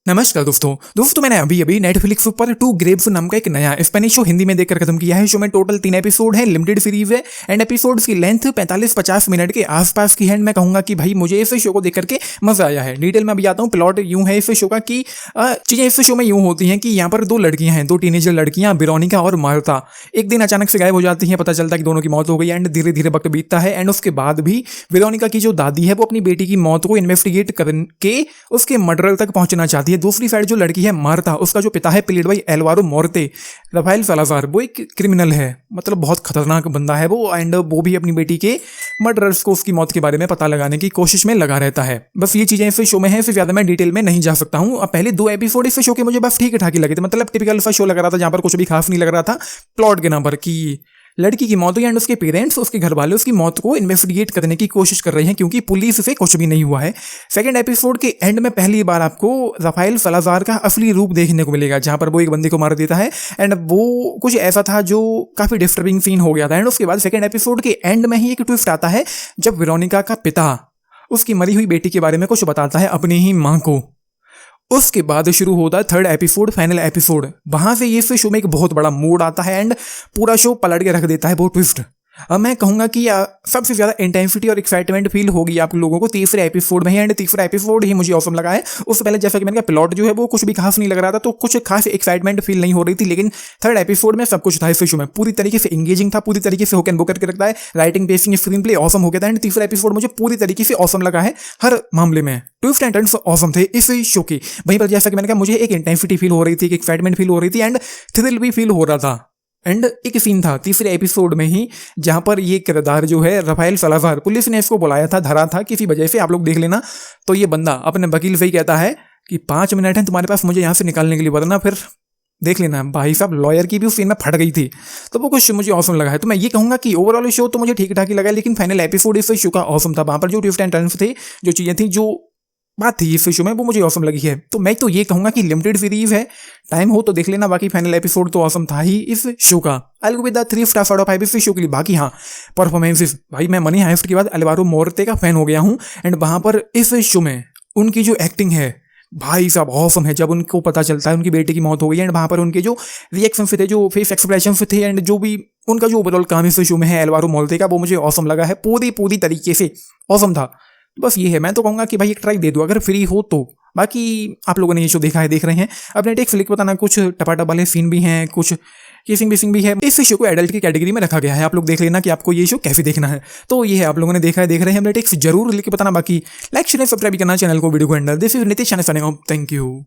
नमस्कार दोस्तों मैंने अभी नेटफ्लिक्स पर टू ग्रेव्स नाम का एक नया स्पेनिश शो हिंदी में देखकर खत्म किया है। शो में टोटल 3 एपिसोड है, लिमिटेड सीरीज है एंड एपिसोड्स की लेंथ 45-50 मिनट के आसपास की है। एंड मैं कहूंगा कि भाई मुझे इस शो को देख करके मजा आया है। डिटेल में अभी आता हूँ। प्लॉट यूं है इस शो का कि चीजें इस शो में यूं होती हैं कि यहाँ पर 2 लड़कियां हैं, 2 टीनेजर लड़कियां, वेरोनिका और मार्था। एक दिन अचानक से गायब हो जाती हैं, पता चलता है कि दोनों की मौत हो गई एंड धीरे धीरे वक्त बीतता है। एंड उसके बाद भी वेरोनिका की जो दादी है वो अपनी बेटी की मौत को इन्वेस्टिगेट करके उसके मर्डर तक पहुंचना चाहती है। दूसरी साइड जो लड़की है मार्था, उसका जो पिता है played by Alvaro Morte, Rafael Salazar, वो एक क्रिमिनल है, मतलब बहुत खतरनाक बंदा है वो। एंड वो भी अपनी बेटी के मर्डरर्स को उसकी मौत के बारे में पता लगाने की कोशिश में लगा रहता है। बस ये चीजें इस शो में है, इससे ज्यादा मैं डिटेल में नहीं जा सकता हूँ। अब पहले 2 एपिसोड इस शो के मुझे बस ठीक ठाक ही लगे थे, मतलब टिपिकल सा शो लग रहा था जहां पर कुछ भी खास नहीं लग रहा था प्लॉट के नाम पर कि लड़की की मौत हुई एंड उसके पेरेंट्स, उसके घर वाले उसकी मौत को इन्वेस्टिगेट करने की कोशिश कर रहे हैं क्योंकि पुलिस से कुछ भी नहीं हुआ है। सेकंड एपिसोड के एंड में पहली बार आपको राफेल सलाजार का असली रूप देखने को मिलेगा, जहां पर वो एक बंदे को मार देता है एंड वो कुछ ऐसा था जो काफी डिस्टर्बिंग सीन हो गया था। एंड उसके बाद सेकंड एपिसोड के एंड में ही एक ट्विस्ट आता है जब वेरोनिका का पिता उसकी मरी हुई बेटी के बारे में कुछ बताता है अपनी ही मां को। उसके बाद शुरू होता है 3rd एपिसोड, फाइनल एपिसोड। वहां से ये शो में एक बहुत बड़ा मूड आता है एंड पूरा शो पलट के रख देता है वो ट्विस्ट। अब मैं कहूंगा कि सबसे ज्यादा इंटेंसिटी और एक्साइटमेंट फील होगी आप लोगों को तीसरे एपिसोड में ही। एंड तीसरा एपिसोड ही मुझे ऑसम लगा है। उससे पहले जैसा कि मैंने कहा प्लॉट जो है वो कुछ भी खास नहीं लग रहा था, तो कुछ खास एक्साइटमेंट फील नहीं हो रही थी, लेकिन 3rd एपिसोड में सब कुछ था इस शो में। पूरी तरीके से एंगेजिंग था, पूरी तरीके से होकर करके रखता है। Writing, pacing, screen play awesome हो गया था। एंड तीसरा एपिसोड मुझे पूरी तरीके से ऑसम लगा है हर मामले में। ट्विस्ट एंड टर्न्स ऑसम थे इस शो की। वहीं पर जैसा कि मैंने कहा मुझे एक इंटेंसिटी फील हो रही थी, एक एक्साइटमेंट फील हो रही थी एंड थ्रिल भी फील हो रहा था। एंड एक सीन था तीसरे एपिसोड में ही जहां पर ये किरदार जो है राफेल सलाजार, पुलिस ने इसको बुलाया था, धरा था किसी वजह से, आप लोग देख लेना। तो ये बंदा अपने वकील से ही कहता है कि 5 मिनट है तुम्हारे पास मुझे यहां से निकालने के लिए, वरना फिर देख लेना। भाई साहब लॉयर की भी उस सीन में फट गई थी, तो वो कुछ मुझे ऑसम लगा है। तो मैं ये कहूंगा कि ओवरऑल शो तो मुझे ठीक ठाक ही लगा, लेकिन फाइनल एपिसोड इस शो का ऑसम था। वहां पर जो ट्विस्ट एंड टर्न्स थे, जो चीजें थी, जो बात थी इस शो में, वो मुझे ऑसम लगी है। तो मैं तो ये कहूंगा कि लिमिटेड सीरीज है, टाइम हो तो देख लेना। बाकी फाइनल एपिसोड तो ऑसम था ही इस शो का। I will go with the 3 star out of 5 इस शो के लिए। बाकी हाँ, परफॉर्मेंसेस, भाई मैं मनी हाइस्ट के बाद एल्वारो मोर्ते का फैन हो गया हूं। एंड वहां पर इस शो में उनकी जो एक्टिंग है भाई साहब ऑसम है। जब उनको पता चलता है उनकी बेटी की मौत हो गई एंड वहां पर उनके जो रिएक्शन थे, जो फेस एक्सप्रेशन थे एंड जो भी उनका जो ओवरऑल काम इस शो में है एल्वारो मोर्ते का, वो मुझे ऑसम लगा है। पूरी तरीके से ऑसम था। बस ये है, मैं तो कहूंगा कि भाई एक ट्राई दे दो अगर फ्री हो तो। बाकी आप लोगों ने ये शो देखा है, देख रहे हैं, अपने टेक फ्लिक बताना। कुछ टपाटप वाले सीन भी हैं, कुछ किसिंग बिसिंग भी है। इस शो को एडल्ट की कैटेगरी में रखा गया है। आप लोग देख लेना कि आपको ये शो कैसे देखना है। तो ये है, आप लोगों ने देखा है, देख रहे हैं, अपने टेक्स जरूर लिख के बताना। बाकी लाइक शेयर सब्सक्राइब करना चैनल को, वीडियो को एंडर। This is Nitish, thank you.